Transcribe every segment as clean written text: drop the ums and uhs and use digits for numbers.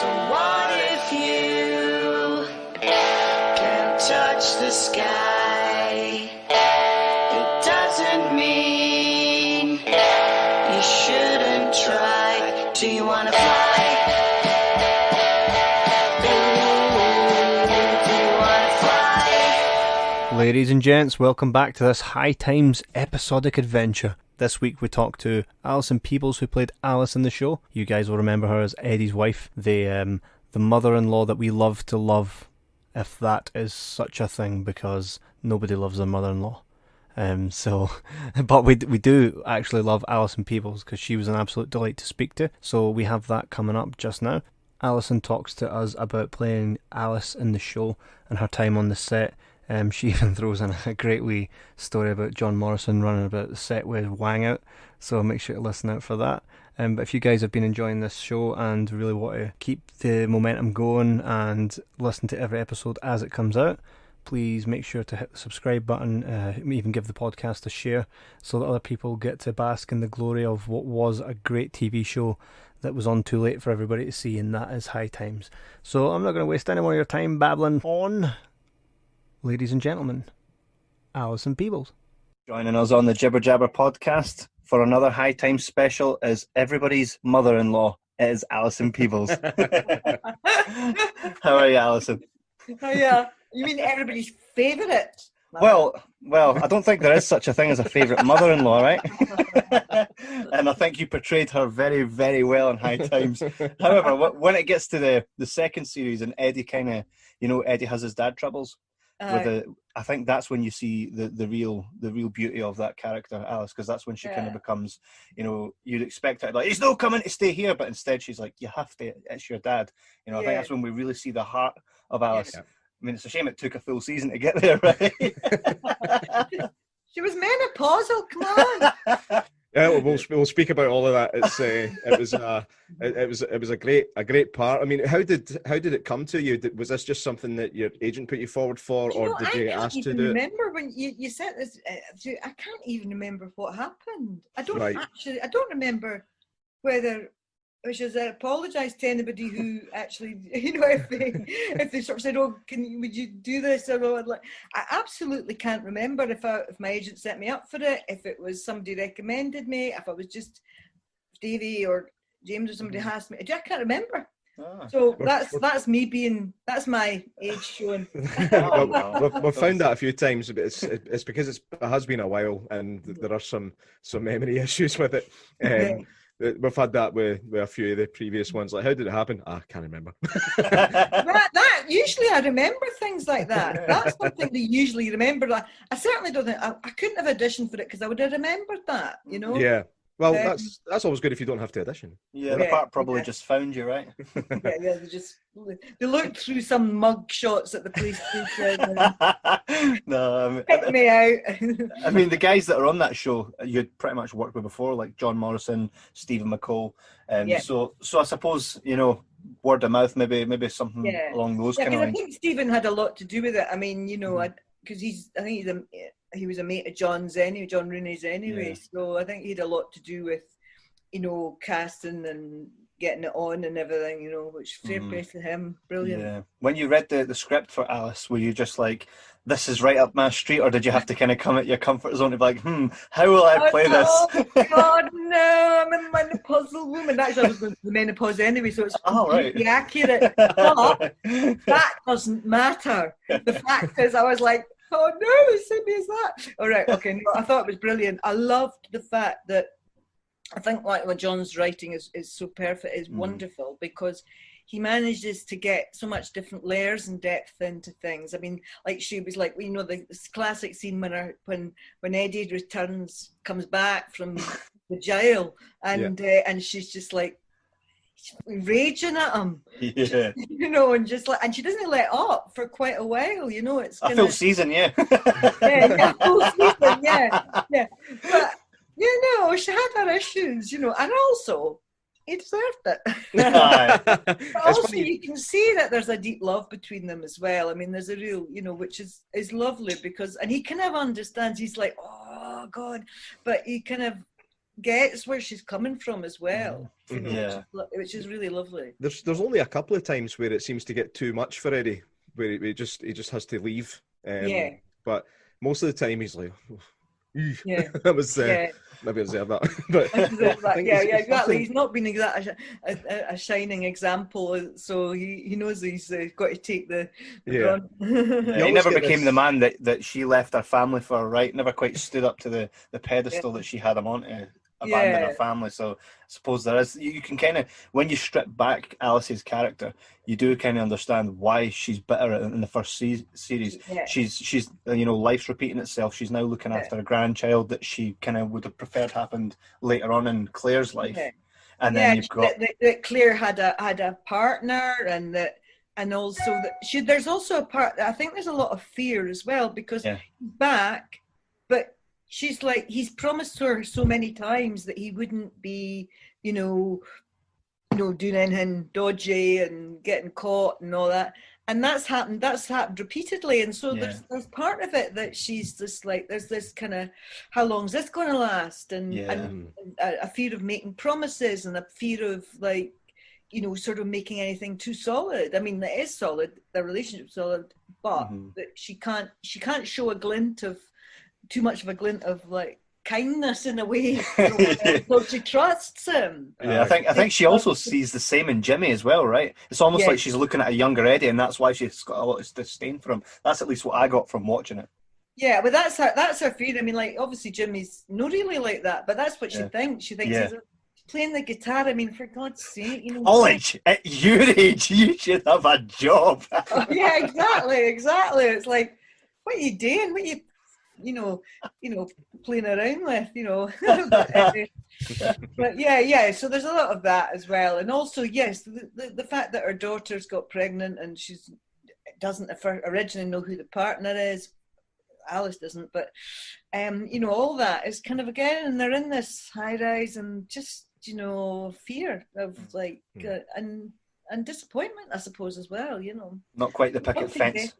So what if you can't touch the sky? It doesn't mean you shouldn't try. Do you want to fly? Ladies and gents, welcome back to this High Times episodic adventure. This week we talked to Alison Peebles, who played Alice in the show. You guys will remember her as Eddie's wife, the mother-in-law that we love to love, if that is such a thing, because nobody loves their mother-in-law. But we do actually love Alison Peebles because she was an absolute delight to speak to. So we have that coming up just now. Alison talks to us about playing Alice in the show and her time on the set. She even throws in a great wee story about John Morrison running about the set with Wang out, so make sure to listen out for that. But if you guys have been enjoying this show and really want to keep the momentum going and listen to every episode as it comes out, please make sure to hit the subscribe button, even give the podcast a share so that other people get to bask in the glory of what was a great TV show that was on too late for everybody to see, and that is High Times. So I'm not going to waste any more of your time babbling on. Ladies and gentlemen, Alison Peebles. Joining us on the Jibber Jabber podcast for another High Time special is everybody's mother-in-law. It is Alison Peebles. How are you, Alison? Oh yeah, you mean everybody's favourite? Well, I don't think there is such a thing as a favourite mother-in-law, right? And I think you portrayed her very, very well in High Times. However, when it gets to the second series and Eddie Eddie has his dad troubles. I think that's when you see the real beauty of that character, Alice, because that's when she kind of becomes, you'd expect her like, he's not coming to stay here, but instead she's like, you have to, it's your dad. I think that's when we really see the heart of Alice. Yeah. I mean, it's a shame it took a full season to get there, right? She was menopausal. Come on. Yeah, we'll speak about all of that. It was a great part. I mean, how did it come to you? Was this just something that your agent put you forward for, or did you get asked to do it? I remember when you said this. I can't even remember what happened. I don't remember whether. Which is, I apologise to anybody who actually, if they sort of said, "Oh, would you do this?" Or I absolutely can't remember if my agent set me up for it, if it was somebody recommended me, if I was just Davey or James or somebody asked me. I can't remember. So that's me my age showing. We've found that a few times, but it's because it has been a while and there are some memory issues with it. We've had that with a few of the previous ones. Like, how did it happen? I can't remember. that usually I remember things like that. That's something they usually remember. I certainly don't think I couldn't have auditioned for it because I would have remembered that. Yeah. Well, that's always good if you don't have to audition. Yeah, the part probably just found you, right? yeah. They looked through some mug shots at the police station. No, picked me out. I mean, the guys that are on that show, you'd pretty much worked with before, like John Morrison, Stephen McCall. So I suppose word of mouth, maybe something along those kind of lines. I think Stephen had a lot to do with it. I mean, because he was a mate of John's anyway, John Rooney's anyway. Yeah. So I think he had a lot to do with, casting and getting it on and everything, which fair play to him. Brilliant. Yeah. When you read the script for Alice, were you just like, this is right up my street, or did you have to kind of come at your comfort zone to be like, how will I play this? Oh, God, no, I'm a menopausal woman. Actually, I was going through menopause anyway, so it's completely accurate. But that doesn't matter. The fact is, I was like, oh no, they sent me as that. All right, okay. No, I thought it was brilliant. I loved the fact that I think like what John's writing is so perfect, is wonderful, because he manages to get so much different layers and depth into things. I mean, like she was like, this classic scene when Eddie comes back from the jail, and she's just like raging at him, and she doesn't let up for quite a while. It's a full season, full season, yeah. But she had her issues, and also he deserved it. But also, you can see that there's a deep love between them as well. I mean, there's a real, which is lovely, because, and he kind of understands. He's like, oh God, but he kind of gets where she's coming from as well. You know, Yeah. which is really lovely. There's only a couple of times where it seems to get too much for Eddie, where he just has to leave. Yeah. But most of the time he's like, Yeah. that was maybe I deserve that. But I think exactly. He's not been a shining example, so he knows he's got to take the brunt. He never became the man that she left her family for, right? Never quite stood up to the pedestal that she had him on to abandon her family. So I suppose there is, you can kind of, when you strip back Alice's character, you do kind of understand why she's bitter in the first series. Yeah. She's life's repeating itself. She's now looking after a grandchild that she kind of would have preferred happened later on in Claire's life. Yeah. And then you've got that Claire had a partner, and also that there's also a part, I think there's a lot of fear as well, because he's back, but she's like, he's promised her so many times that he wouldn't be, doing anything dodgy and getting caught and all that. And that's happened repeatedly. And so there's part of it that she's just like, there's this kind of, how long is this going to last? And a fear of making promises, and a fear of like, sort of making anything too solid. I mean, it is solid, the relationship's solid, but that she can't show too much of a glint of like kindness in a way, so she trusts him. I think she also sees the same in Jimmy as well, right? It's almost like she's looking at a younger Eddie, and that's why she's got a lot of disdain for him. That's at least what I got from watching it. Yeah, but that's her fear. I mean, like, obviously Jimmy's not really like that, but that's what she thinks. She thinks he's playing the guitar. I mean, for God's sake, College at your age, you should have a job. Yeah, exactly. It's like, what are you doing? What are you playing around with, but so there's a lot of that as well. And also, yes, the fact that her daughter's got pregnant and she doesn't originally know who the partner is. Alice doesn't, but all that is kind of, again, and they're in this high rise, and just fear of like and disappointment, I suppose, as well. Not quite the picket fence.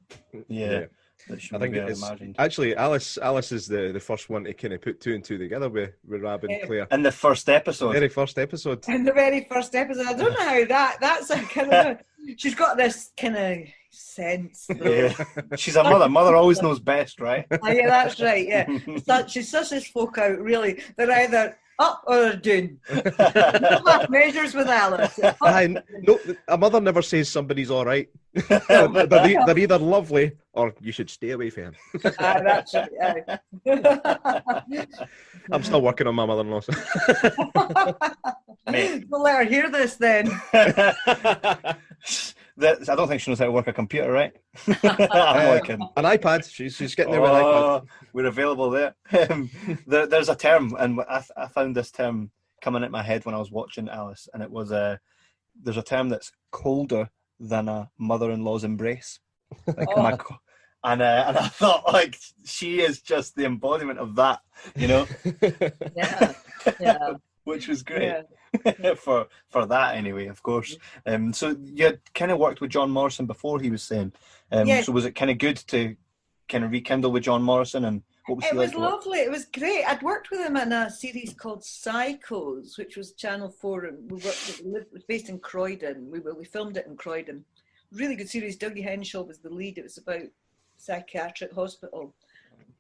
Yeah. I think it's actually Alice is the first one to kind of put two and two together with Rab and Claire. In the first episode. Very first episode. In the very first episode. I don't know how that's a kind of she's got this kind of sense. Yeah. She's a mother. Mother always knows best, right? Yeah, that's right. Yeah. She susses folk out, really. They're either up or down. Measures with Alice. No, a mother never says somebody's all right. They're either lovely or you should stay away from him. That's right. I'm still working on my mother-in-law. We'll let her hear this then. I don't think she knows how to work a computer, right? I'm only kidding. An iPad. She's getting there with an iPad. We're available there. There's a term, and I found this term coming at my head when I was watching Alice, and it was there's a term that's colder than a mother-in-law's embrace. Like and I thought, like, she is just the embodiment of that, Yeah. Which was great. for that anyway, of course. So you had kind of worked with John Morrison before, he was saying. So was it kind of good to kind of rekindle with John Morrison, and what was he like? It was lovely. It was great. I'd worked with him in a series called Psychos, which was Channel 4, and it was based in Croydon. We filmed it in Croydon. Really good series. Dougie Henshaw was the lead. It was about psychiatric hospital,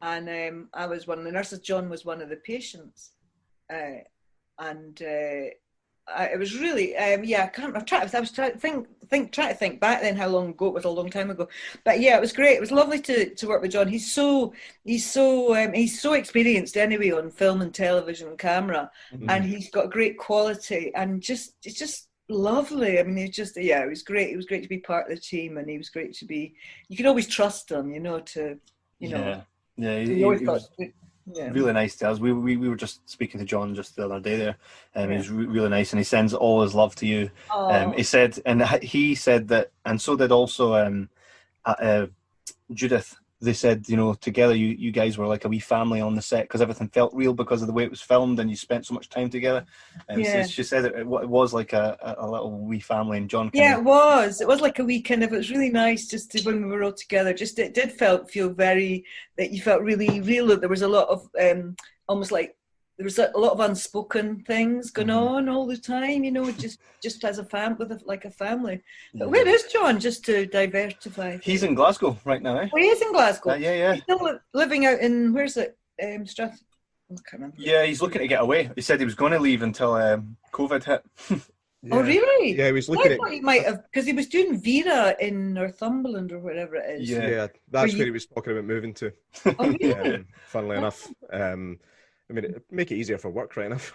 and I was one of the nurses. John was one of the patients. It was really, I was trying to think back then how long ago. It was a long time ago, but yeah, it was great. It was lovely to work with John. He's so experienced anyway on film and television and camera, and he's got great quality, and it's just lovely. I mean, it was great. It was great to be part of the team, and he was great to be. You could always trust him, He was really nice to us. We were just speaking to John just the other day there, and he was really nice, and he sends all his love to you. He said that, and so did also Judith. They said, together you guys were like a wee family on the set, because everything felt real because of the way it was filmed, and you spent so much time together. So she said it was like a little wee family, and John. It was like a wee kind of. It was really nice just when we were all together. Just it did feel very that you felt really real. That there was a lot of almost like there was a lot of unspoken things going on all the time, you know, just as a like a family. But where is John, just to diversify? He's in Glasgow right now, eh? Oh, he is in Glasgow. Yeah. He's still living out in, where's it? Strath. I can't remember. Yeah, he's looking to get away. He said he was going to leave until COVID hit. Yeah. Oh, really? Yeah, he was looking I thought he might have, because he was doing Vera in Northumberland or whatever it is. Yeah, that's where he was talking about moving to. Oh, really? Funnily enough. I mean, make it easier for work, right enough.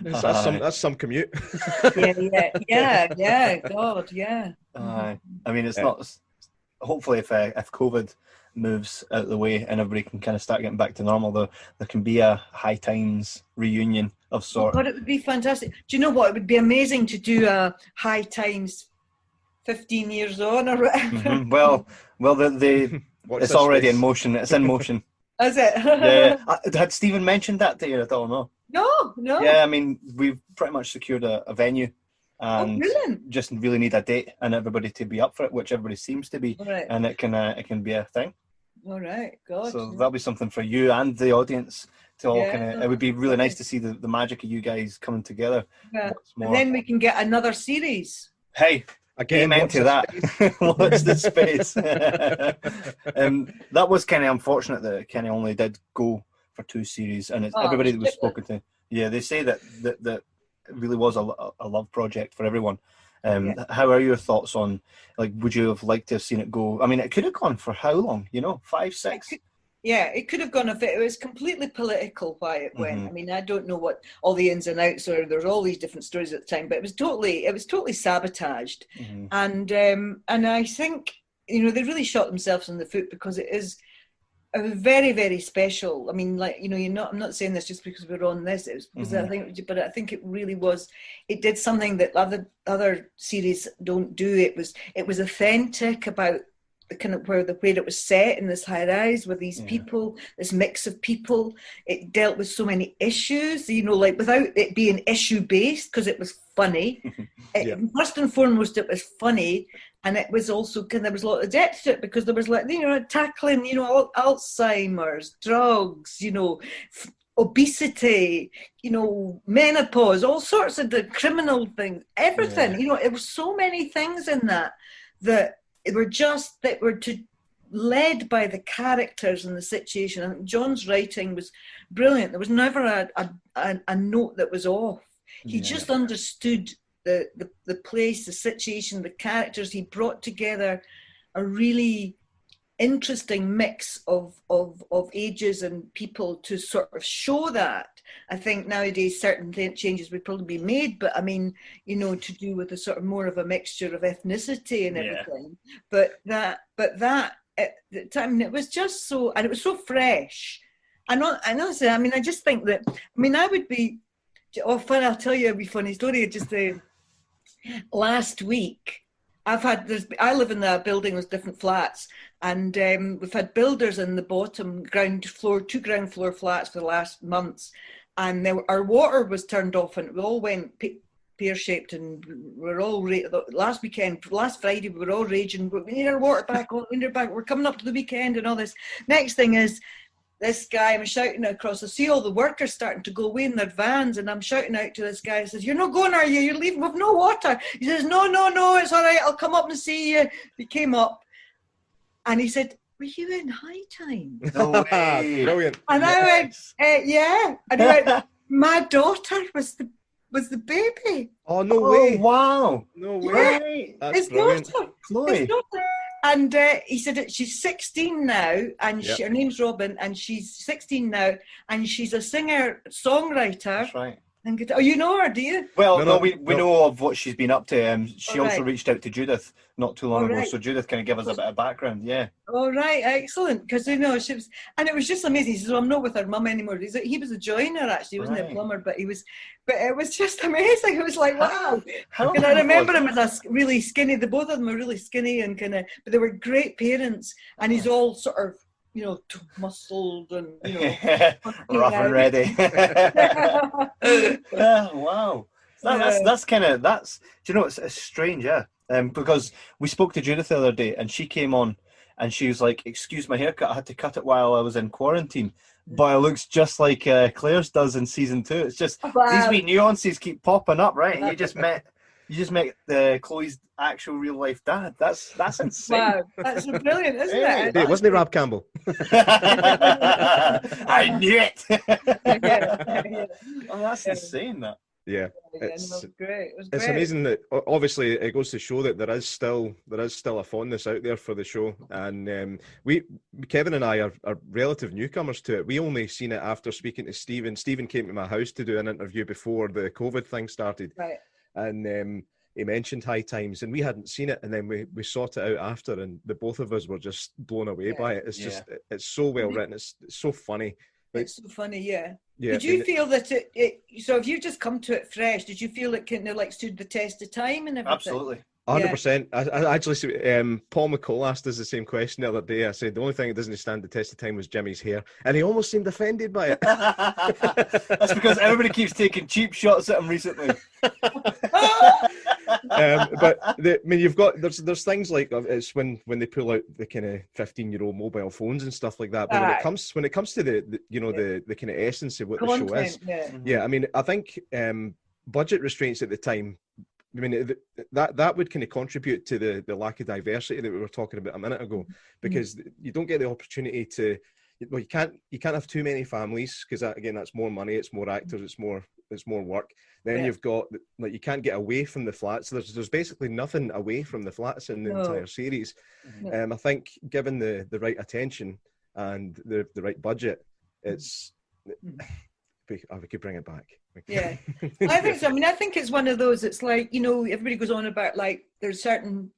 that's some commute. yeah. God, yeah. I mean, it's not. Hopefully, if COVID moves out of the way and everybody can kind of start getting back to normal, there can be a High Times reunion of sorts. But it would be fantastic. Do you know what? It would be amazing to do a High Times 15 years on or whatever. Mm-hmm. Well, it's already in motion. It's in motion. Is it? Yeah. Had Stephen mentioned that to you at all? No. Yeah, I mean, we've pretty much secured a venue. And just really need a date and everybody to be up for it, which everybody seems to be, right. And it can be a thing. All right, God. So that'll be something for you and the audience to all kind of. It would be really nice to see the magic of you guys coming together. Yeah. And then we can get another series. Hey, again, amen to that. What's the space? That was kind of unfortunate that Kenny only did go for 2 series, and it's everybody that was spoken to. Yeah, they say that it really was a love project for everyone. How are your thoughts on, like, would you have liked to have seen it go? I mean, it could have gone for how long? 5, 6? It could have gone if it was completely political why it went. I mean, I don't know what all the ins and outs are. There's all these different stories at the time, but it was totally sabotaged. And I think, they really shot themselves in the foot, because it was very, very special. I mean, like, I'm not saying this just because we're on this. It was because I think it really was. It did something that other series don't do. It was authentic about the kind of where it was set in this high rise with these people, this mix of people. It dealt with so many issues, like without it being issue based, because it was funny. First and foremost, it was funny. And it was also there was a lot of depth to it, because there was tackling, Alzheimer's, drugs, obesity, menopause, all sorts of the criminal things, everything. There were so many things in that were led by the characters and the situation. And John's writing was brilliant. There was never a note that was off. He just understood the place, the situation, the characters. He brought together a really interesting mix of ages and people to sort of show that. I think nowadays certain changes would probably be made, but I mean, to do with a sort of more of a mixture of ethnicity and everything. But that at the time, it was just so, and it was so fresh. And honestly, I mean, I just think that, I would be, I'll tell you a wee funny story. Just last week, I live in a building with different flats, and we've had builders in the bottom ground floor, 2 ground floor flats for the last months, and our water was turned off, and it all went pear-shaped, and we're all last Friday we were all raging. We need our water back. We're coming up to the weekend and all this. Next thing is, this guy, I'm shouting across. I see all the workers starting to go away in their vans, and I'm shouting out to this guy. He says, "You're not going, are you? You're leaving with no water." He says, No, it's all right. I'll come up and see you. He came up, and he said, "Were you in High Time?" No way. Brilliant. And I went, "Yeah." And he went, "My daughter was the baby." Oh, no way. Wow. No way. Yeah. That's His brilliant. daughter. Chloe. His daughter. And he said that she's 16 now, and her name's Robin, and she's 16 now, and she's a singer-songwriter. That's right. And guitar. Oh, you know her, do you? Well, we know of what she's been up to. She also reached out to Judith not too long ago, so Judith kind of gave us a bit of background. Yeah. All right, excellent. Because she was, and it was just amazing. He says, "Well, I'm not with her mum anymore." He was a joiner actually. He wasn't a plumber, but it was just amazing. It was like, wow. And I remember him as a really skinny. The both of them were really skinny and but they were great parents. And he's all sort of, muscled and rough and ready. Wow. That's kind of, do you know, it's strange, because we spoke to Judith the other day, and she came on and she was like, "Excuse my haircut. I had to cut it while I was in quarantine." But it looks just like Claire's does in season 2. It's just these wee nuances keep popping up, right? And you just met Chloe's actual real life dad. That's insane. Wow, that's brilliant, isn't it? Hey, wasn't it Rob Campbell? I knew it. Yeah. Oh, that's insane. That. Yeah, It was great. It was great. it's amazing that obviously it goes to show that there is still a fondness out there for the show, and Kevin and I are relative newcomers to it. We only seen it after speaking to Stephen. Stephen came to my house to do an interview before the COVID thing started, right? And he mentioned High Times, and we hadn't seen it, and then we sought it out after, and the both of us were just blown away by it. It's just it's so well written. It's so funny. It's so funny, yeah. Yeah. Did you feel that so if you just come to it fresh, did you feel it kind of like stood the test of time and everything? Absolutely. 100%. I actually, Paul McCall asked us the same question the other day. I said the only thing that doesn't stand the test of time was Jimmy's hair, and he almost seemed offended by it. That's because everybody keeps taking cheap shots at him recently. But you've got there's things like it's when they pull out the kind of 15-year-old mobile phones and stuff like that. But when it comes to the kind of essence of what the show is, I mean, I think budget restraints at the time. I mean, that would kind of contribute to the lack of diversity that we were talking about a minute ago, because you don't get the opportunity to. Well, you can't have too many families, because that's more money, it's more actors, it's more work. Then you've got you can't get away from the flats. There's basically nothing away from the flats in the entire series. I think given the right attention and the right budget, it's we could bring it back. Yeah, I think so. I mean, I think it's one of those. It's like, everybody goes on about like there's certain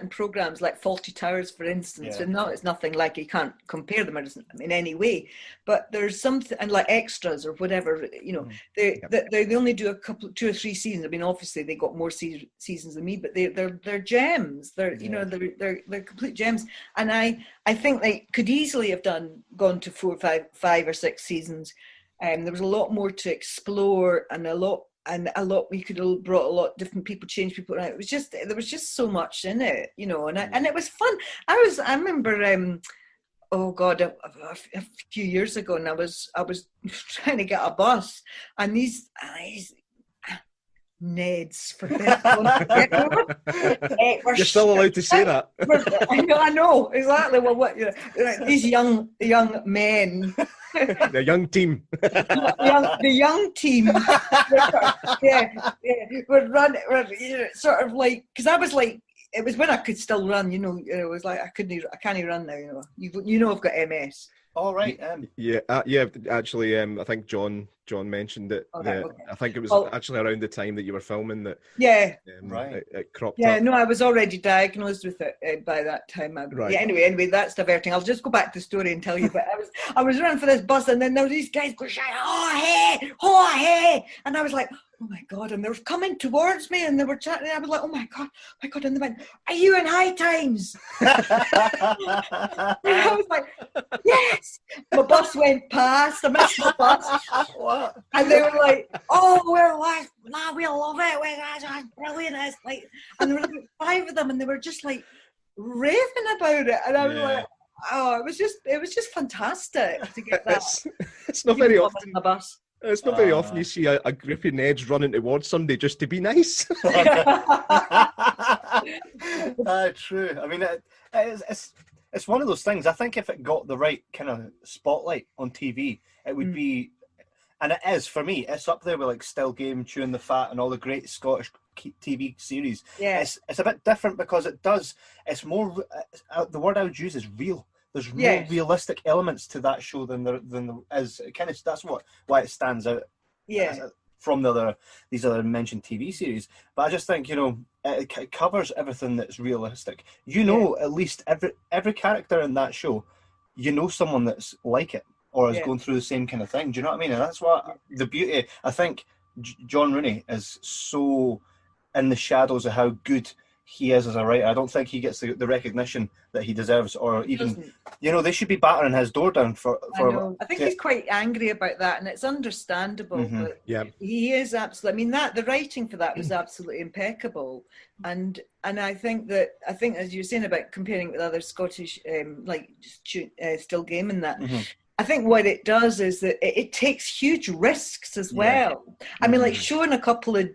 programs like Fawlty Towers, for instance, and it's nothing like, you can't compare them in any way. But there's something, and like Extras or whatever, they only do 2 or 3 seasons. I mean, obviously they got more seasons than me, but they're gems. They're they're complete gems. And I think they could easily have gone to 4, 5 or 6 seasons. There was a lot more to explore, and a lot we could have brought a lot of different people, change people around. There was just so much in it, and it was fun. I remember a few years ago, and I was trying to get a bus, and these Neds for You're still allowed to say that. I know exactly. Well, these young men. The young team. the young team. Would run, sort of like, because I was like, it was when I could still run. It was like I can't run now. I've got MS. All right. Actually, I think John mentioned it. Okay. I think it was actually around the time that you were filming that. Yeah. Right. It cropped up. Yeah. No, I was already diagnosed with it by that time. Right. Yeah. Anyway, that's diverting. I'll just go back to the story and tell you. But I was running for this bus, and then there were these guys going, "Oh hey!" And I was like, "Oh my God!" And they were coming towards me, and they were chatting. And I was like, "Oh my God!" And they went, "Are you in High Times?" And I was like, "Yes." My bus went past. I missed the bus. What? And they were like, "Oh, we love it. We're brilliant." It's like, and there were like 5 of them, and they were just like raving about it. And I was like, "Oh, it was just fantastic to get that." It's not very often. On the bus. It's not very often you see a group of Neds running towards somebody just to be nice. True. I mean, it's one of those things. I think if it got the right kind of spotlight on TV, it would be, and it is for me. It's up there with like Still Game, Chewing the Fat, and all the great Scottish TV series. Yeah, it's a bit different because it's more. The word I would use is real. There's more realistic elements to that show than there is. Kind of that's why it stands out. Yeah. From these other mentioned TV series, but I just think it covers everything that's realistic. At least every character in that show, someone that's like it or is going through the same kind of thing. Do you know what I mean? And that's what the beauty. I think John Rooney is so in the shadows of how good he is as a writer. I don't think he gets the recognition that he deserves, or even, they should be battering his door down for. I think he's quite angry about that, and it's understandable. But he is absolutely. I mean, the writing for that was absolutely impeccable, and I think as you were saying about comparing it with other Scottish still game and that. I think what it does is that it takes huge risks as well. I mean, like showing a couple of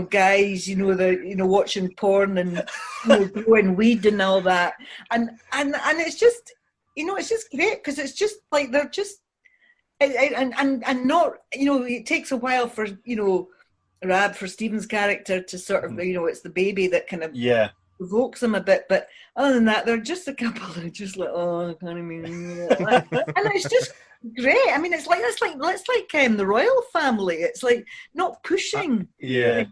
guys, they're watching porn and growing weed and all that, and it's just, it's just great because it's just like they're just, and not, it takes a while for Rab, for Stephen's character to sort of, it's the baby that kind of provokes him a bit, but other than that, they're just a couple that just like, oh, I can't even, and it's just great. I mean, it's like the royal family. It's like not pushing. It's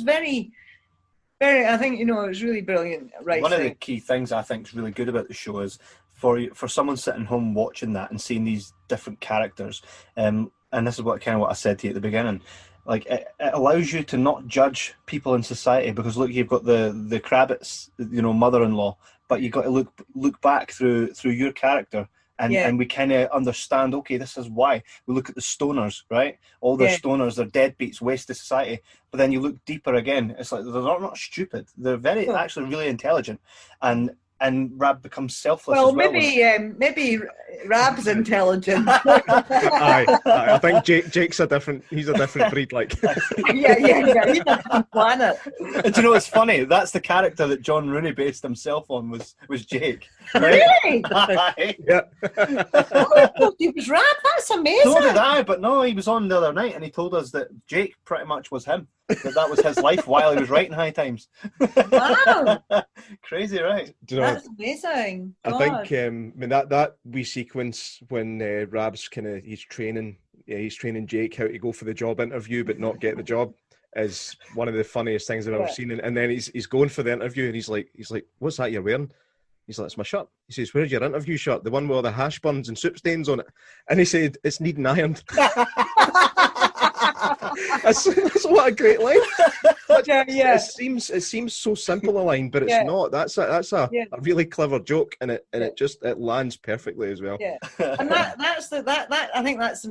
very, very. I think it's really brilliant. Right. One of the key things I think is really good about the show is for someone sitting home watching that and seeing these different characters, and this is what I said to you at the beginning. Like it allows you to not judge people in society, because look, you've got the crabbits, mother-in-law, but you've got to look back through your character. And we kind of understand, okay, this is why. We look at the stoners, right? All the stoners, they're deadbeats, waste of society. But then you look deeper again, it's like they're not stupid. They're actually really intelligent. And Rab becomes selfless as well. Maybe Rab's intelligent. I think Jake's he's a different breed, like. yeah, he's a different planet. And do you know what's funny? That's the character that John Rooney based himself on was Jake. Right? Really? Yeah. Oh, he was Rab? That's amazing. So did I, but no, he was on the other night and he told us that Jake pretty much was him. That was his life while he was writing High Times. Wow. Crazy, right? Do you know, that's amazing. I think that wee sequence when Rab's he's training Jake how to go for the job interview but not get the job is one of the funniest things I've ever seen. And then he's going for the interview and he's like, what's that you're wearing? He's like, it's my shirt. He says, where's your interview shirt? The one with all the hash burns and soup stains on it. And he said, it's needing ironed. That's what a great line. It seems so simple a line, but it's not. That's a really clever joke, and it lands perfectly as well. Yeah, and I think that's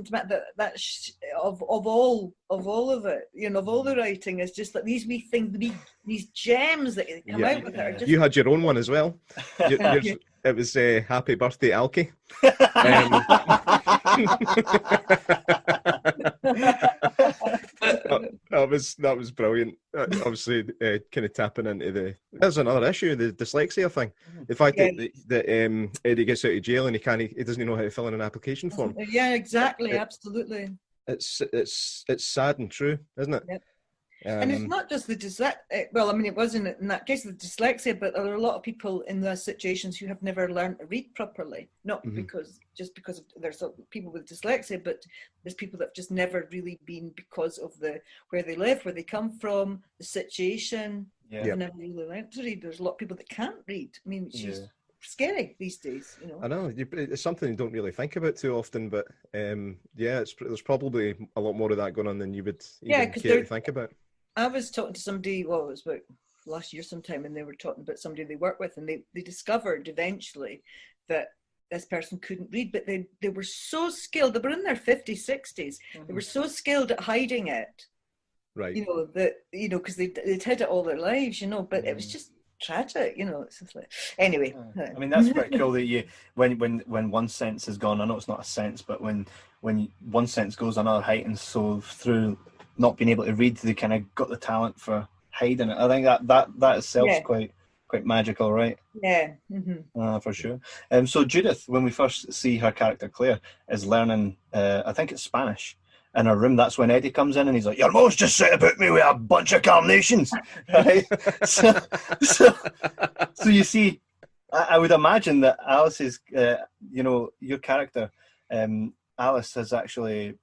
of all of it, of all the writing, is just that these wee things, these gems that come out with it. Are just... You had your own one as well. It was Happy Birthday, Alki. That was brilliant. Obviously, kind of tapping into there's another issue, the dyslexia thing. The fact that Eddie gets out of jail and he doesn't know how to fill in an application form. Yeah, exactly, absolutely. It's sad and true, isn't it? Yep. And it's not just the dyslexia. Well, I mean, it was in that case the dyslexia, but there are a lot of people in those situations who have never learned to read properly. Not because of there's people with dyslexia, but there's people that have just never really been, because of where they live, where they come from, the situation. Yeah. They've never really learned to read. There's a lot of people that can't read. I mean, it's just scary these days. I know it's something you don't really think about too often, but there's probably a lot more of that going on than you would even care to think about. I was talking to somebody, it was about last year sometime, and they were talking about somebody they work with, and they discovered eventually that this person couldn't read, but they were so skilled. They were in their 50s, 60s. They were so skilled at hiding it, right? Because they'd hid it all their lives, but it was just tragic, It's just like, anyway. I mean, that's pretty cool that you, when one sense is gone. I know it's not a sense, but when one sense goes, another heightens. So through not being able to read, they kind of got the talent for hiding it. I think that itself is quite magical, right? Yeah. For sure. So Judith, when we first see her character Claire, is learning, I think it's Spanish, in her room. That's when Eddie comes in and he's like, "Your mom's just said about me with a bunch of carnations." Right? so you see, I would imagine that Alice's, your character, Alice, has actually,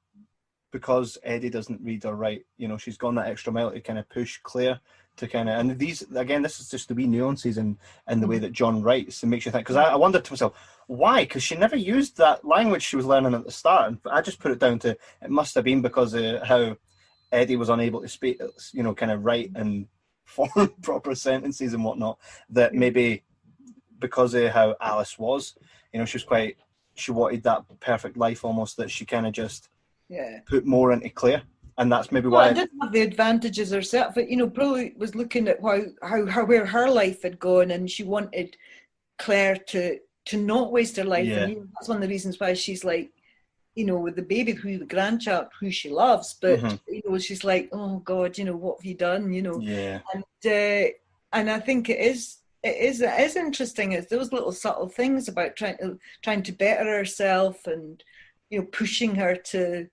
because Eddie doesn't read or write, she's gone that extra mile to kind of push Claire to kind of, and these, again, this is just the wee nuances in the way that John writes and makes you think, because I wondered to myself, why? Because she never used that language she was learning at the start, and I just put it down to, it must have been because of how Eddie was unable to speak, kind of write and form proper sentences and whatnot, that maybe because of how Alice was, you know, she wanted that perfect life almost, that she kind of just put more into Claire. And that's maybe why. Well, I didn't have the advantages herself, but, you know, probably was looking at where her life had gone, and she wanted Claire to not waste her life. Yeah. And, you know, that's one of the reasons why she's like, you know, with the baby, the grandchild, who she loves, but you know, she's like, oh God, you know, what have you done? You know, and I think it is interesting. It's those little subtle things about trying to better herself, and, you know, pushing her to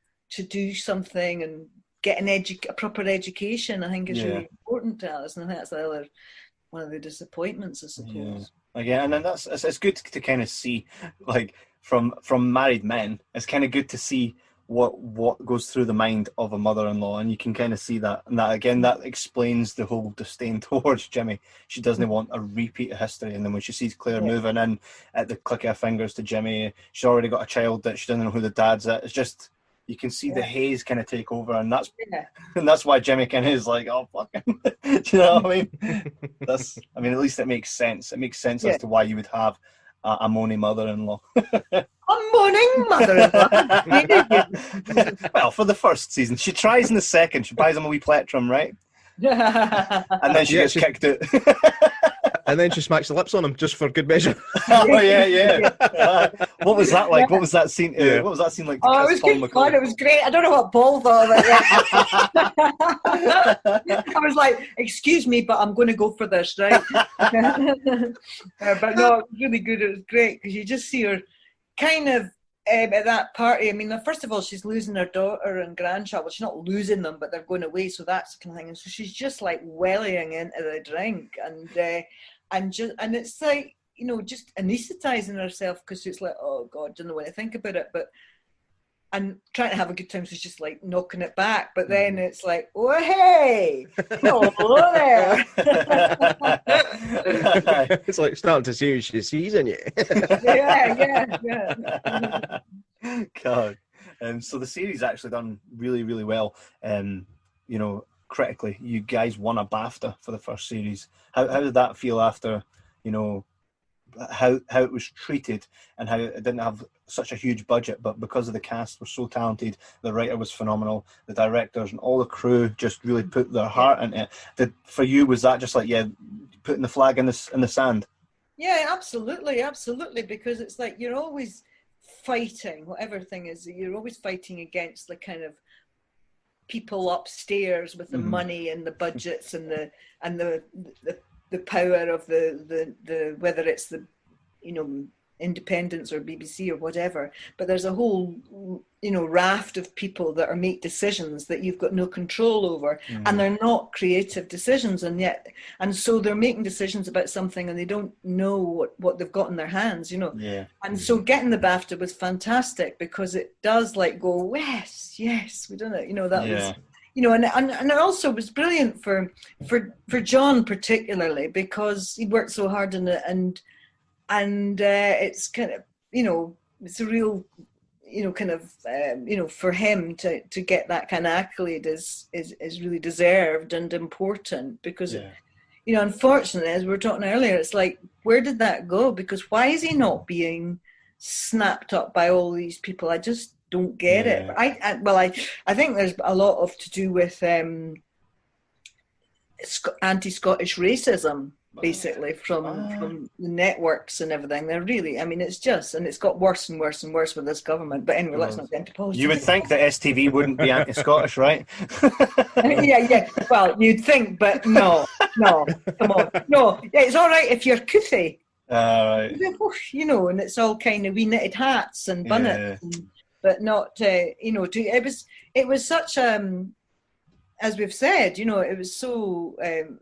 do something and get a proper education. I think is really important to Alice, and I think that's the other one of the disappointments, I suppose. Yeah, and then it's good to kind of see, like, from married men, it's kind of good to see what goes through the mind of a mother-in-law, and you can kind of see that, and that again, that explains the whole disdain towards Jimmy. She doesn't want a repeat of history, and then when she sees Claire moving in at the click of her fingers to Jimmy, she's already got a child that she doesn't know who the dad's at. It's just, you can see the haze kind of take over, and that's why Jimmy kind of is like, oh fuck him. Do you know what I mean? I mean, at least it makes sense. It makes sense as to why you would have a moaning mother-in-law. A moaning mother-in-law. Well, for the first season, she tries in the second. She buys him a wee plectrum, right? And then she gets kicked out. And then she smacks the lips on him just for good measure. Oh yeah. What was that like? What was that scene? What was that scene like? Oh, it was good fun. It was great. I don't know what Paul thought of it. I was like, "Excuse me, but I'm going to go for this, right?" But no, it was really good. It was great because you just see her kind of at that party. I mean, first of all, she's losing her daughter and grandchild. Well, she's not losing them, but they're going away, so that's the kind of thing. And so she's just like wellying into the drink, and it's like, you know, just anaesthetizing herself, because it's like, oh God, don't know what to think about it, and trying to have a good time, so she's just like knocking it back, but then it's like, oh hey, hello there. It's like starting to see she's seizing you. yeah. God. So the series actually done really, really well. You know, critically, you guys won a BAFTA for the first series. How did that feel after, you know, how it was treated, and how it didn't have such a huge budget, but because of the cast were so talented, the writer was phenomenal, the directors and all the crew just really put their heart into it. For you, was that just like, putting the flag in the sand? Yeah, absolutely, because it's like you're always fighting, whatever thing is, you're always fighting against the kind of people upstairs with the money and the budgets and the power of the whether it's the, you know, Independence or BBC or whatever, but there's a whole, you know, raft of people that make decisions that you've got no control over, and they're not creative decisions, and so they're making decisions about something and they don't know what they've got in their hands, you know. And so getting the BAFTA was fantastic, because it does like go, yes, we done it, you know. That was, you know, and it also was brilliant for John particularly, because he worked so hard in it, and it's kind of, you know, it's a real, you know, kind of, you know, for him to get that kind of accolade is really deserved and important, because, you know, unfortunately, as we were talking earlier, it's like, where did that go? Because why is he not being snapped up by all these people? I just don't get it. I think there's a lot of to do with anti-Scottish racism, basically, from the networks and everything. They're really, I mean, it's just, and it's got worse and worse and worse with this government. But anyway, let's not get into politics. You would think that STV wouldn't be anti-Scottish, right? yeah. Well, you'd think, but no, come on. No, it's all right if you're Kuthi. Right. You know, and it's all kind of wee knitted hats and bunnets, but not, you know, it was such, as we've said, you know, it was so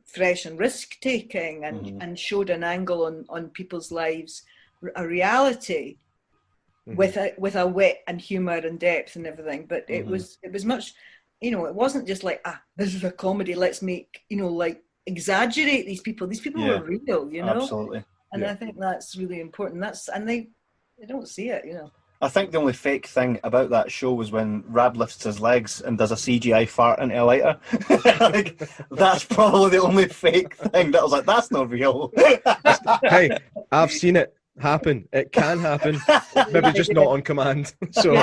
fresh and risk-taking, and showed an angle on people's lives, a reality, with a wit and humour and depth and everything. But it was much, you know, it wasn't just like, this is a comedy, let's make, you know, like, exaggerate these people. These people were real, you know. Absolutely. And I think that's really important. And they don't see it, you know. I think the only fake thing about that show was when Rab lifts his legs and does a CGI fart into a lighter. Like, that's probably the only fake thing that I was like, that's not real. Hey, I've seen it happen. It can happen. Maybe just not on command. So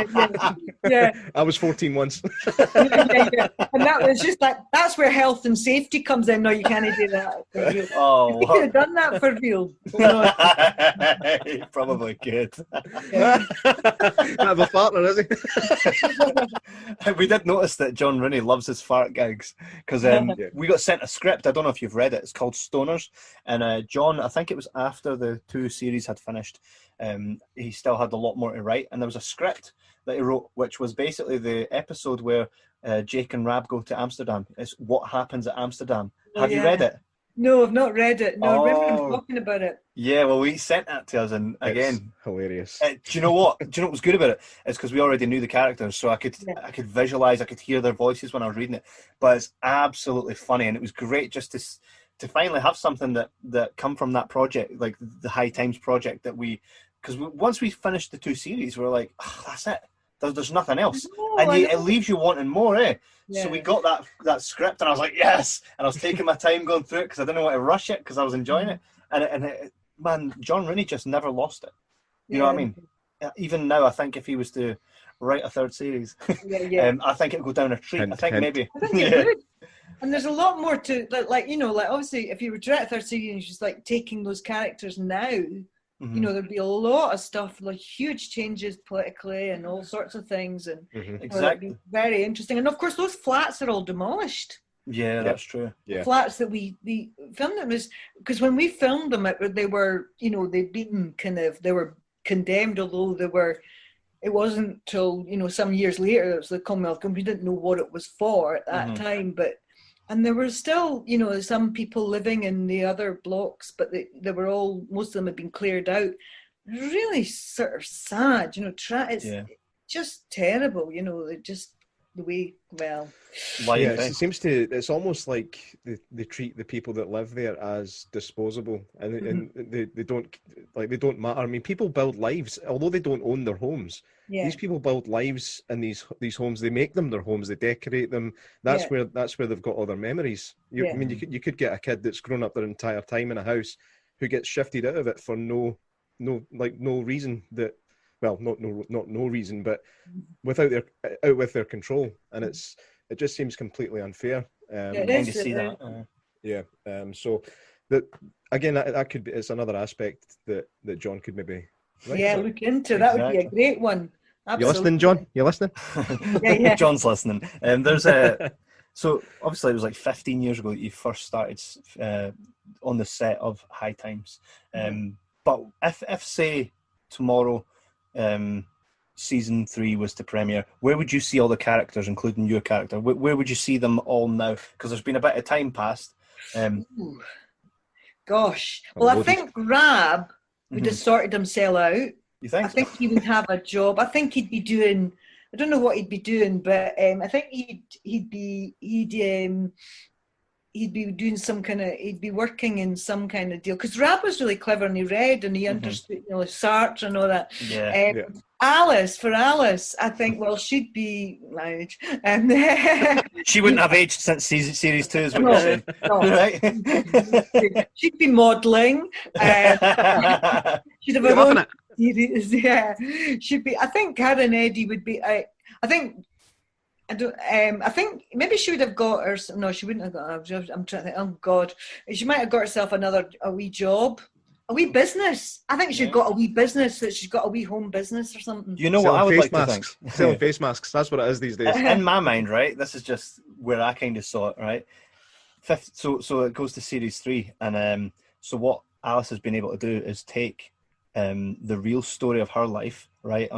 Yeah. I was 14 once. Yeah. And that was just like, that's where health and safety comes in. No, you can't do that for real. Oh, You could have done that for real. No, he probably could. Have a partner, is he? We did notice that John Rooney loves his fart gigs because we got sent a script. I don't know if you've read it. It's called Stoners. And John, I think it was after the 2 series had finished, he still had a lot more to write. And there was a script that he wrote, which was basically the episode where Jake and Rab go to Amsterdam. It's what happens at Amsterdam. Have you read it? No, I've not read it. No, I remember him talking about it. Yeah, well, he sent that to us, and again, it's hilarious. Do you know what? What was good about it? It's because we already knew the characters, so I could visualize, I could hear their voices when I was reading it. But it's absolutely funny, and it was great just to finally have something that come from that project, like the High Times project that because once we finished the 2 series, we were like, oh, that's it. There's nothing else, it leaves you wanting more, eh? Yeah. So we got that script, and I was like, yes! And I was taking my time going through it because I didn't want to rush it because I was enjoying it. And man, John Rooney just never lost it. You know what I mean? Even now, I think if he was to write a 3rd series, I think it would go down a treat. I think maybe. I think it would. And there's a lot more to like obviously if you were to write a 3rd series, just like taking those characters now. You know, there'd be a lot of stuff, like huge changes politically and all sorts of things, and exactly, very interesting. And of course, those flats are all demolished. Yeah, that's true. Yeah, flats that we filmed them because when we filmed them, they were they'd been they were condemned, although it wasn't till some years later it was the Commonwealth, and we didn't know what it was for at that time, and there were still, some people living in the other blocks, but they were most of them had been cleared out. Really sort of sad, it's just terrible, just the way, it seems it's almost like they treat the people that live there as disposable, and they don't matter. I mean, people build lives, although they don't own their homes. Yeah. These people build lives in these homes. They make them their homes. They decorate them. That's where they've got all their memories. I mean, you could get a kid that's grown up their entire time in a house who gets shifted out of it for no reason that. Well, not no reason, but out with their control, and it just seems completely unfair. You see that. So that again, that could be. It's another aspect that John could maybe. Look into. That would be a great one. Absolutely. You listening, John? You listening? Yeah. John's listening. There's so obviously it was like 15 years ago that you first started on the set of High Times. But if say tomorrow season 3 was to premiere, where would you see all the characters, including your character? Where would you see them all now? Because there's been a bit of time passed. Gosh. Well, I think Rab would have sorted himself out. You think? I think he would have a job. I think he'd be doing. I don't know what he'd be doing, but I think he'd be doing some kind of. He'd be working in some kind of deal because Rab was really clever and he read and he understood, Sartre and all that. Alice, I think, she'd be loud. She wouldn't have aged since series 2, is what you're saying. No. Right? She'd be modelling. She'd have her own series. Yeah, she'd be. I think Karen Eddy would be. I think maybe she would have got her. No, she wouldn't have got. I'm trying to think. Oh God, she might have got herself a wee job. A wee business. I think she's got a wee business. That she's got a wee home business or something. You know what I would like to think? Selling face masks. That's what it is these days. In my mind, right? This is just where I kind of saw it, right? So it goes to series 3, and so what Alice has been able to do is take the real story of her life, right?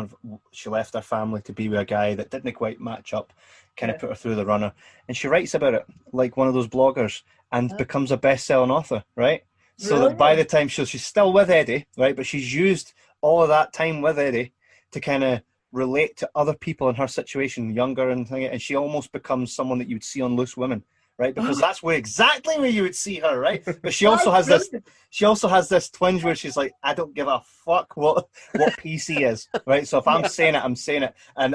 She left her family to be with a guy that didn't quite match up, kind of put her through the runner, and she writes about it like one of those bloggers, and becomes a best-selling author, right? So that by the time she's still with Eddie, right? But she's used all of that time with Eddie to kind of relate to other people in her situation, younger and she almost becomes someone that you would see on Loose Women, right? Because that's exactly where you would see her, right? But she also has this. She also has this twinge where she's like, I don't give a fuck what PC is, right? So if I'm saying it, I'm saying it, and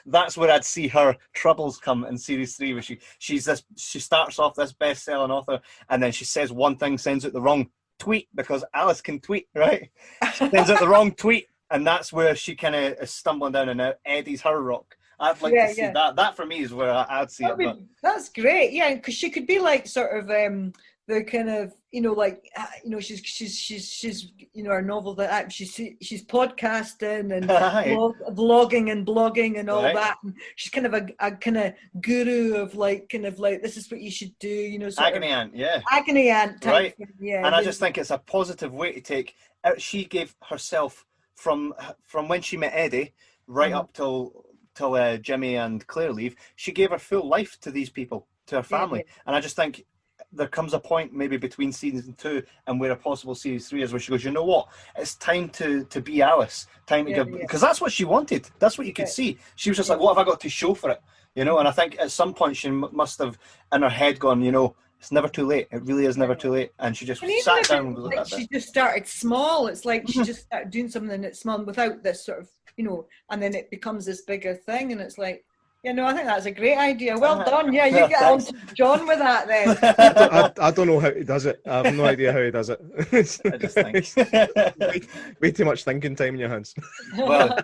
that's where I'd see her troubles come in series 3, where she starts off this best-selling author, and then she says one thing, sends out the wrong tweet, because Alice can tweet, right? She sends out the wrong tweet, and that's where she kind of is stumbling down, and now Eddie's her rock. I'd like to see that. That for me is where I'd see it. But that's great, yeah, because she could be like sort of the kind of, like, she's her novel that she's podcasting and vlogging and blogging and all that. And she's kind of a kind of guru of like this is what you should do, agony aunt, agony aunt type, right? Thing, yeah. And I just think it's a positive way to take. She gave herself from when she met Eddie right up till Jimmy and Claire leave. She gave her full life to these people, to her family, and I just think there comes a point maybe between season 2 and where a possible series 3 is, where she goes, you know what, it's time to be Alice, time to give, because that's what she wanted. That's what you could see. She was just like, what have I got to show for it, And I think at some point she must have in her head gone, it's never too late. It really is never too late. And she just sat down. Like she just started small. It's like she just started doing something that's small without this sort of, and then it becomes this bigger thing. And it's like, I think that's a great idea. Well done. Yeah, you get on to John with that then. I don't know how he does it. I have no idea how he does it. I just think. way too much thinking time in your hands. Well,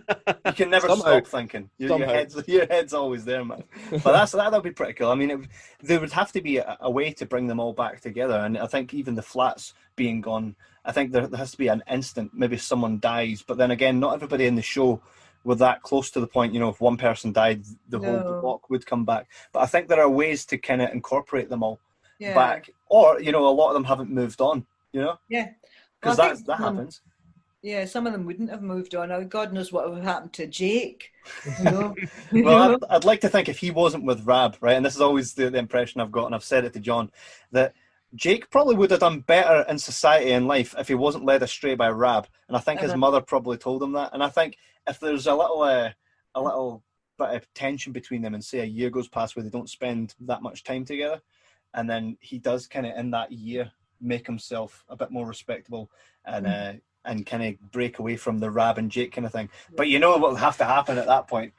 you can never stop thinking. Your head's always there, man. But that would be pretty cool. I mean, there would have to be a way to bring them all back together. And I think even the flats being gone, I think there has to be an instant, maybe someone dies. But then again, not everybody in the show were that close to the point, if one person died, the whole block would come back. But I think there are ways to kind of incorporate them all back. Or, a lot of them haven't moved on, Yeah. Because that happens. Yeah, some of them wouldn't have moved on. God knows what would have happened to Jake. Well, I'd like to think if he wasn't with Rab, right, and this is always the impression I've got, and I've said it to John, that Jake probably would have done better in society and life if he wasn't led astray by Rab. And I think his mother probably told him that. And I think if there's a little bit of tension between them, and say a year goes past where they don't spend that much time together, and then he does kind of in that year make himself a bit more respectable and kind of break away from the Rab and Jake kind of thing. But what will have to happen at that point?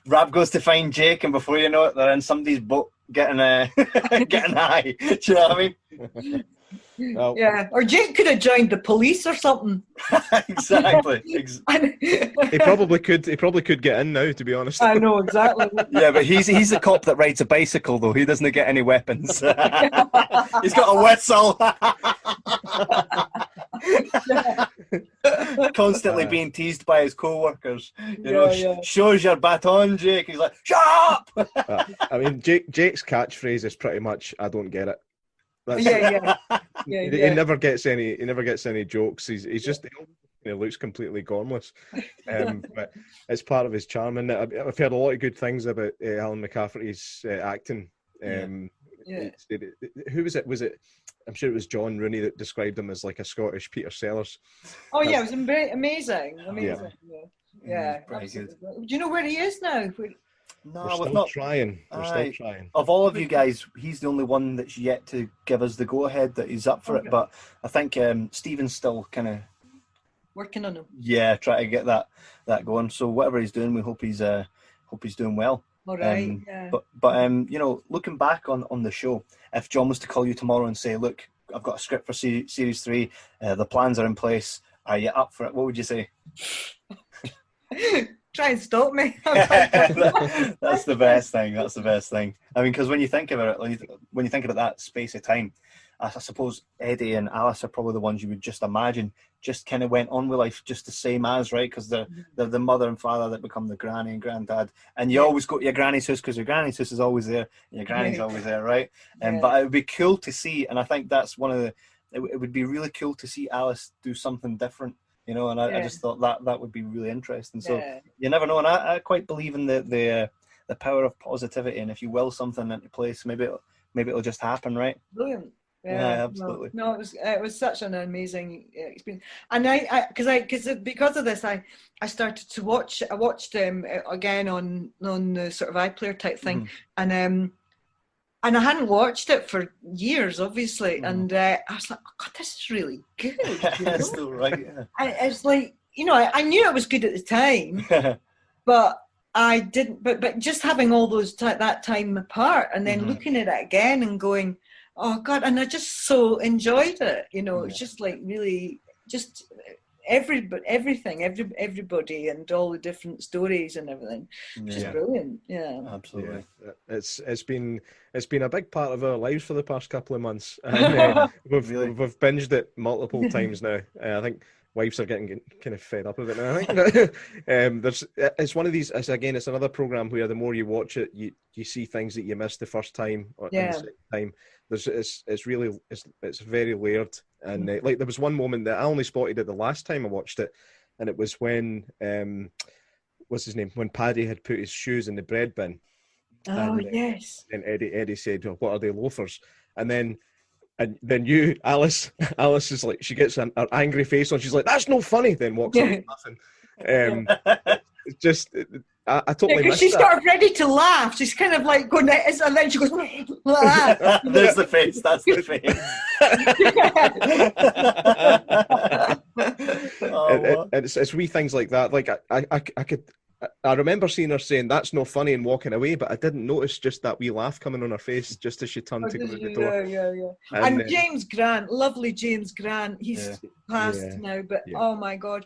Rab goes to find Jake, and before you know it, they're in somebody's boat getting high. Do you know what I mean? Well, yeah, or Jake could have joined the police or something. Exactly. He probably could get in now, to be honest. I know exactly. Yeah, but he's a cop that rides a bicycle, though. He doesn't get any weapons. He's got a whistle. Constantly being teased by his co-workers. Shows your baton, Jake. He's like, shut up. I mean, Jake's catchphrase is pretty much, I don't get it. That's He never gets any jokes. He's just, he looks completely gormless. But it's part of his charm. And I've heard a lot of good things about Alan McCaffrey's acting. Who was it? Was it? I'm sure it was John Rooney that described him as like a Scottish Peter Sellers. Oh yeah, it was amazing. Yeah. Good. Do you know where he is now? No, we're still trying. We're still trying. Of all of you guys, he's the only one that's yet to give us the go-ahead that he's up for it. But I think Stephen's still kind of working on him. Yeah, try to get that going. So whatever he's doing, we hope he's doing well. All right. But looking back on the show, if John was to call you tomorrow and say, "Look, I've got a script for series 3. The plans are in place. Are you up for it?" What would you say? Try and stop me. That's the best thing. That's the best thing. I mean, because when you think about it, when you think about that space of time, I suppose Eddie and Alice are probably the ones you would just imagine just kind of went on with life just the same as, right? Because they're the mother and father that become the granny and granddad. And you always go to your granny's house because your granny's house is always there and your granny's always there, right? But it would be cool to see, and I think that's one of the, it would be really cool to see Alice do something different. And I just thought that would be really interesting. So you never know, and I quite believe in the power of positivity. And if you will something into place, maybe it'll just happen, right? Brilliant. Yeah, absolutely. No, it was such an amazing experience, and because of this, I started to watch. I watched again on the sort of iPlayer type thing, and And I hadn't watched it for years, obviously, and I was like, oh, God, this is really good. It's still right, yeah. It's like, I knew it was good at the time, but I didn't. But just having all those that time apart, and then looking at it again and going, oh God, and I just so enjoyed it. It's just like really just everybody and all the different stories and everything. Just brilliant. Yeah, absolutely. Yeah. It's been a big part of our lives for the past couple of months. And, we've binged it multiple times now. I think wives are getting kind of fed up of it now. I think it's one of these. It's another program where the more you watch it, you see things that you missed the first time or the second time. It's very layered, and like there was one moment that I only spotted it the last time I watched it, and it was when what's his name, when Paddy had put his shoes in the bread bin. Oh, yes. And Eddie said, well, "What are they, loafers?" And then you, Alice is like, she gets her angry face on. She's like, "That's no funny." Then walks up laughing. It's just. I totally because she's sort of ready to laugh. She's kind of like going, and then she goes, There's the face. That's the face. And it's wee things like that. Like I remember seeing her saying, "That's no funny," and walking away, but I didn't notice just that wee laugh coming on her face just as she turned to go out the door. Yeah. And James Grant, lovely James Grant. He's passed now, but oh my God.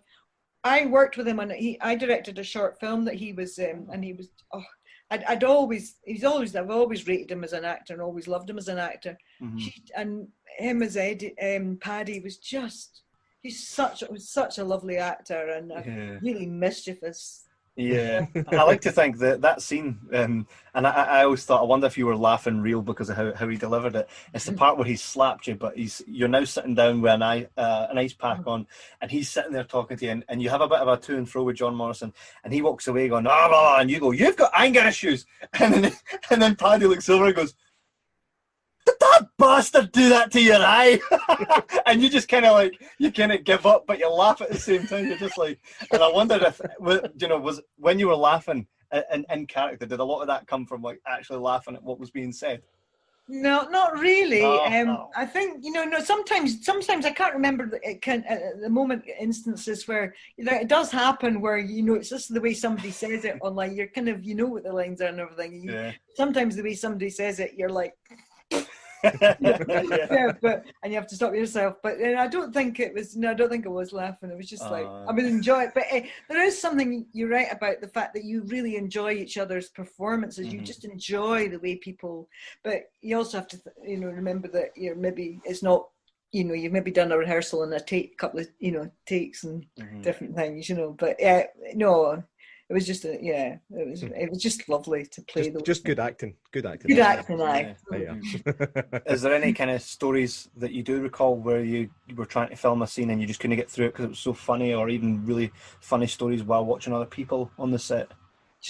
I worked with him I directed a short film that he was and he was I've always rated him as an actor and always loved him as an actor. And him as Paddy was just he's such a lovely actor and really mischievous. Yeah, I like to think that scene, and I always thought, I wonder if you were laughing real because of how he delivered it. It's the part where he slapped you, but you're now sitting down with an ice pack on, and he's sitting there talking to you, and you have a bit of a to and fro with John Morrison, and he walks away going, "Ah, blah," and you go, "You've got anger issues," and then Paddy looks over and goes, "Did that bastard do that to your eye?" And you just kind of give up, but you laugh at the same time. You're just like, and I wondered if, was when you were laughing in character, did a lot of that come from like actually laughing at what was being said? No, not really. No. I think sometimes I can't remember at the moment instances where it does happen where it's just the way somebody says it online. You're kind of what the lines are and everything. Sometimes the way somebody says it, you're like. And you have to stop yourself. But I don't think it was. No, I don't think it was laughing. It was just like I would enjoy it. But there is something you're right about the fact that you really enjoy each other's performances. You just enjoy the way people. But you also have to, remember that maybe it's not. You've maybe done a rehearsal and couple of takes and different things. But no. It was just it was just lovely to play. Just good acting. Good acting. Good acting, Is there any kind of stories that you do recall where you were trying to film a scene and you just couldn't get through it because it was so funny, or even really funny stories while watching other people on the set?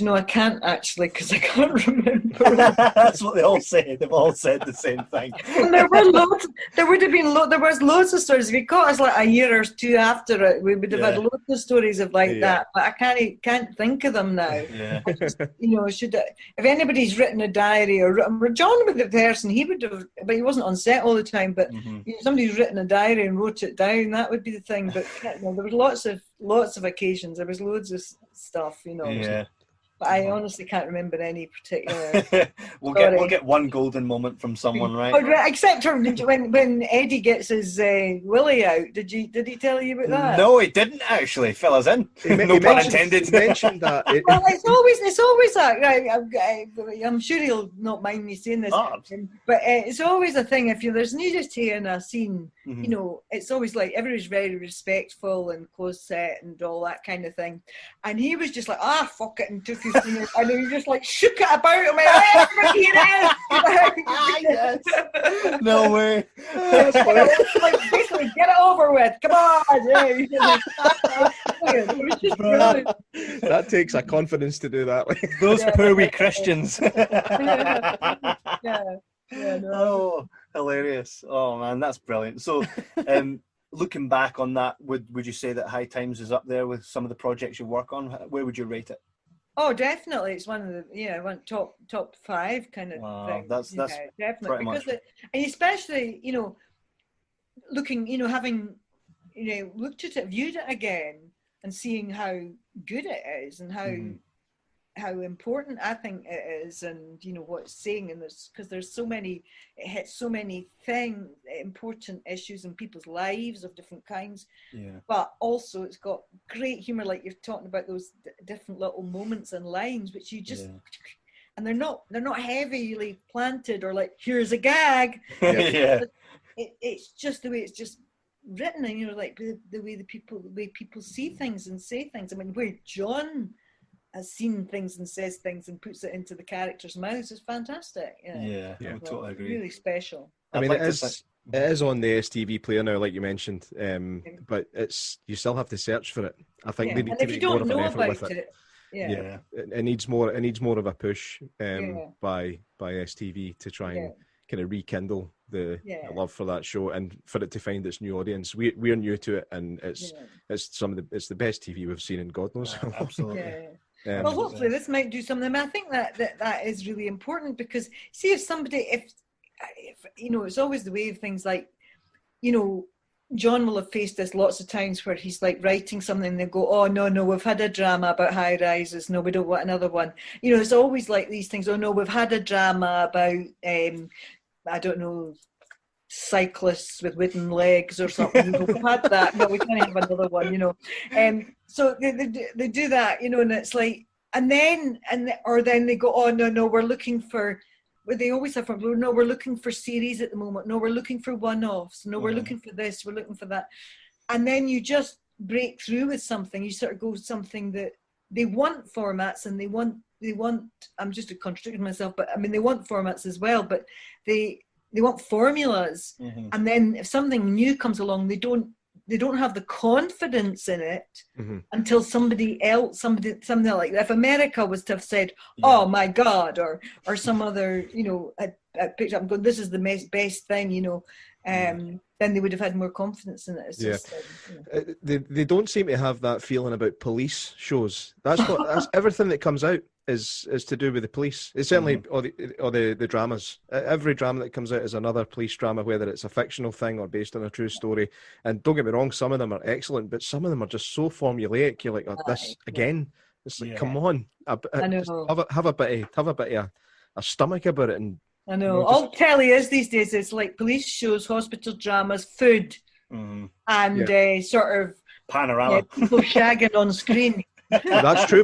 I can't actually because I can't remember. That's what they all say. They've all said the same thing. And there were loads. There was loads of stories. If you caught us like a year or two after it, we would have had loads of stories of that. But I can't think of them now. Yeah. If anybody's written a diary or John was the person, he would have, but he wasn't on set all the time. But if somebody's written a diary and wrote it down, that would be the thing. But there was lots of occasions. There was loads of stuff. Yeah. But I honestly can't remember any particular. We'll get one golden moment from someone, right? Except for when Eddie gets his willy out. Did he tell you about that? No, he didn't actually. Fill us in. No pun intended. He mentioned that. Well, it's always that. Right, I'm sure he'll not mind me saying this, but it's always a thing. If there's nudity in a scene, it's always like everybody's very respectful and close set and all that kind of thing. And he was just like, fuck it, and took his finger, and he just like shook it about him. Everybody Yes. No way. That's funny. Like, basically, get it over with. Come on. That takes a confidence to do that. Those poor wee Christians. No. Oh, hilarious. Oh man, that's brilliant. So looking back on that, would you say that High Times is up there with some of the projects you work on? Where would you rate it? Oh, definitely. It's one of the one top five kind of Wow, thing. that's Definitely pretty because much. and especially looking having looked at it, viewed it again, and seeing how good it is and how important I think it is, and what it's saying, and there's so many, it hits so many important issues in people's lives of different kinds. Yeah. But also it's got great humor, like you're talking about those different little moments and lines, which you just and they're not heavily planted or like here's a gag. Yeah. It's just the way it's just written, and like the way people see things and say things. I mean, where John has seen things and says things and puts it into the characters' mouths is fantastic. Yeah, I would totally agree. Really special. I mean, it is on the STV player now, like you mentioned, but you still have to search for it. I think they need to make more of an effort with it. It needs more. It needs more of a push by STV to try and kind of rekindle the love for that show and for it to find its new audience. We're new to it, and it's the best TV we've seen in God knows how long. Absolutely. Well, hopefully this might do something. I think that is really important, because see, if somebody, if it's always the way of things, like John will have faced this lots of times where he's like writing something and they go, oh no, we've had a drama about high rises, no, we don't want another one. It's always like these things. Oh no, we've had a drama about I don't know, cyclists with wooden legs or something. We've had that. No, we can't have another one. So they do that. And it's like, and then they go, oh no, we're looking for. They always have, no, we're looking for series at the moment. No, we're looking for one-offs. No, we're looking for this. We're looking for that. And then you just break through with something. You sort of go something that they want formats, and they want. I'm just contradicting myself, but I mean they want formats as well. But they want formulas. And then if something new comes along, they don't have the confidence in it until somebing like, if America was to have said, oh my God, or some other, I picked up and going, this is the best thing, then they would have had more confidence in it. It's just, they don't seem to have that feeling about police shows. That's everything that comes out is to do with the police. It's certainly or the dramas. Every drama that comes out is another police drama, whether it's a fictional thing or based on a true story. And don't get me wrong, some of them are excellent, but some of them are just so formulaic. You're like, oh, this again. It's like, come on, I know. Have a bit of a stomach about it. And I know. All telly is these days. It's like police shows, hospital dramas, food, and sort of panorama. People shagging on screen. Well, that's true.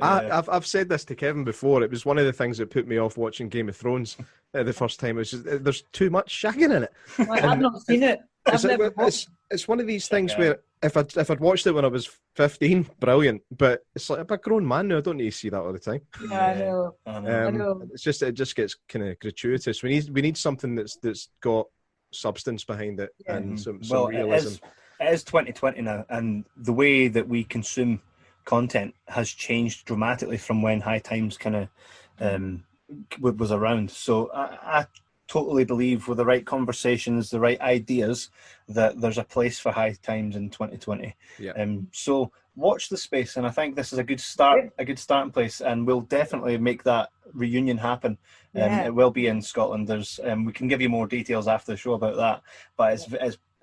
I've said this to Kevin before. It was one of the things that put me off watching Game of Thrones the first time. It was just, there's too much shagging in it. I've not seen it. It's one of these things where if I'd watched it when I was 15, brilliant. But it's like, I'm a grown man now. I don't need to see that all the time. Yeah, I know. It just gets kind of gratuitous. We need something that's got substance behind it and some realism. It is 2020 now, and the way that we consume content has changed dramatically from when High Times kind of was around. So I totally believe with the right conversations, the right ideas, that there's a place for High Times in 2020. So watch the space, and I think this is a good starting place, and we'll definitely make that reunion happen. It will be in Scotland. There's we can give you more details after the show about that, but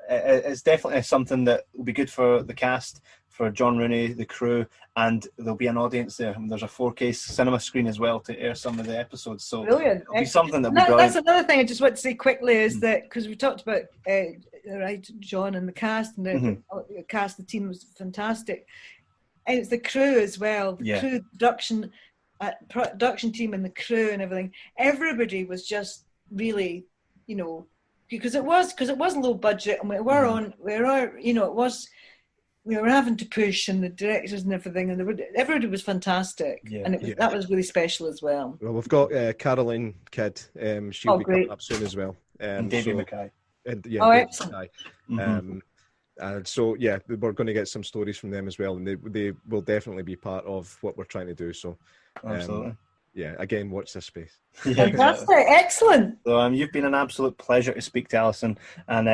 it's definitely something that will be good for the cast, for John Rooney, the crew, and there'll be an audience there. And there's a 4K cinema screen as well to air some of the episodes. So brilliant. It'll be something that'll be brilliant. That's another thing I just want to say quickly is that, because we talked about John and the cast, and the cast, the team was fantastic, and it's the crew as well. The crew, production team, and the crew and everything. Everybody was just really, because it was low budget, and we were having to push, and the directors and everything, and everybody was fantastic, and that was really special as well. Well, we've got Carolyn Kidd. She'll be coming up soon as well. And Davey Mackay. Excellent. And so, we're going to get some stories from them as well, and they will definitely be part of what we're trying to do. So, absolutely. Again, watch this space. Fantastic, excellent. So you've been an absolute pleasure to speak to Alison, and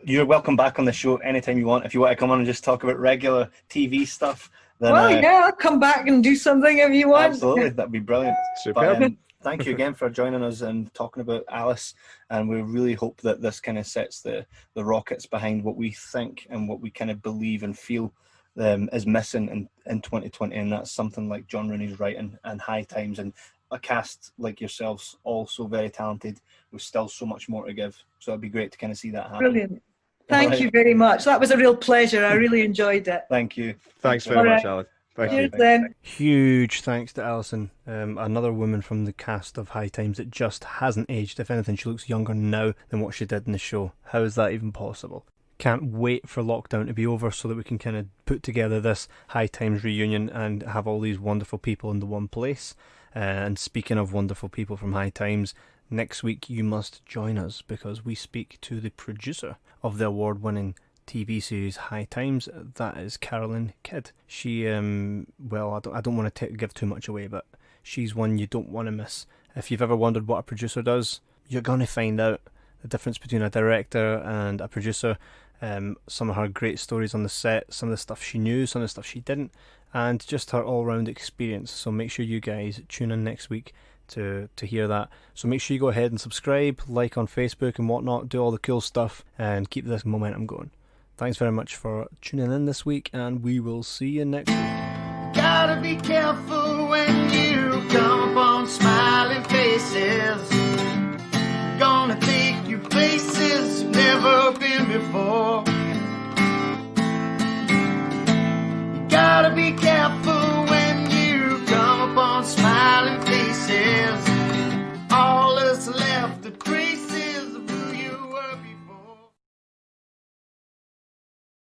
you're welcome back on the show anytime you want. If you want to come on and just talk about regular TV stuff, then yeah, I'll come back and do something if you want. absolutely, that'd be brilliant. Superb. But, thank you again for joining us and talking about Alice, and we really hope that this kind of sets the rockets behind what we think and what we kind of believe and feel is missing in 2020, and that's something like John Rooney's writing and High Times, and a cast like yourselves, all so very talented, with still so much more to give. So it'd be great to kind of see that happen. Brilliant. Thank you very much. That was a real pleasure. I really enjoyed it. Thank you. Thanks very much, Alan. Thank you. Cheers then. Huge thanks to Alison, another woman from the cast of High Times that just hasn't aged. If anything, she looks younger now than what she did in the show. How is that even possible? Can't wait for lockdown to be over so that we can kind of put together this High Times reunion and have all these wonderful people in the one place. And speaking of wonderful people from High Times, next week you must join us because we speak to the producer of the award-winning TV series High Times. That is Carolyn Kidd. She, well, I don't want to give too much away, but she's one you don't want to miss. If you've ever wondered what a producer does, you're going to find out the difference between a director and a producer. Some of her great stories on the set, some of the stuff she knew, some of the stuff she didn't, and just her all-round experience. So make sure you guys tune in next week to hear that. So make sure you go ahead and subscribe, like on Facebook and whatnot, do all the cool stuff, and keep this momentum going. Thanks very much for tuning in this week, and we will see you next week. Gotta be careful when you come upon smiling faces. Gonna take you places you've never been before.